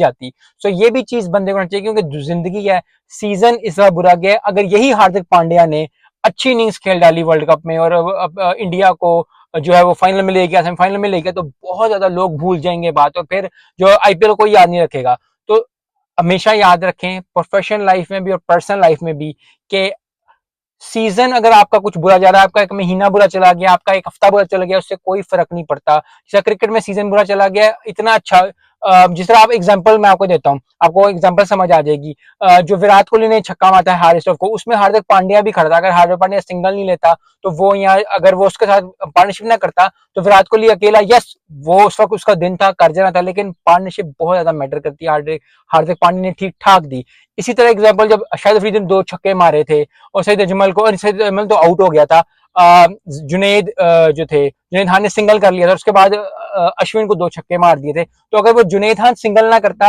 जाती। सो ये भी चीज बंदे को होना चाहिए, क्योंकि जिंदगी है, सीजन इस बार बुरा गया। अगर यही हार्दिक पांड्या ने अच्छी इनिंग्स खेल डाली वर्ल्ड कप में और इंडिया को जो है वो फाइनल में ले गया, सेमीफाइनल में ले गया, तो बहुत ज्यादा लोग भूल जाएंगे बात, और फिर जो आईपीएल को याद नहीं रखेगा। तो हमेशा याद रखें, प्रोफेशनल लाइफ में भी और पर्सनल लाइफ में भी, कि सीजन अगर आपका कुछ बुरा जा रहा है, आपका एक महीना बुरा चला गया, आपका एक हफ्ता बुरा चला गया, उससे कोई फर्क नहीं पड़ता। जैसे क्रिकेट में सीजन बुरा चला गया, इतना अच्छा, जिस तरह आप एग्जांपल मैं आपको देता हूँ, आपको एग्जांपल समझ आ जाएगी। जो विराट कोहली ने छक्का मारा है हारिस को, उसमें हार्दिक पांड्या भी खड़ा था। अगर हार्दिक पांड्या सिंगल नहीं लेता, तो वो यहाँ, अगर वो उसके साथ पार्टनरशिप ना करता, तो विराट कोहली अकेला, यस वो उस वक्त उसका दिन था, कर जाना था, लेकिन पार्टनरशिप बहुत ज्यादा मैटर करती है। हार्दिक हार्दिक पांड्या ने ठीक ठाक दी। इसी तरह एग्जाम्पल, जब शाहिद अफरीदी ने 2 छक्के मारे थे और सईद अजमल को, सईद अजमल तो आउट हो गया था, जुनेद जो थे, जुनेद खान ने सिंगल कर लिया था, उसके बाद अश्विन को 2 छक्के मार दिए थे। तो अगर वो जुनेद खान सिंगल ना करता,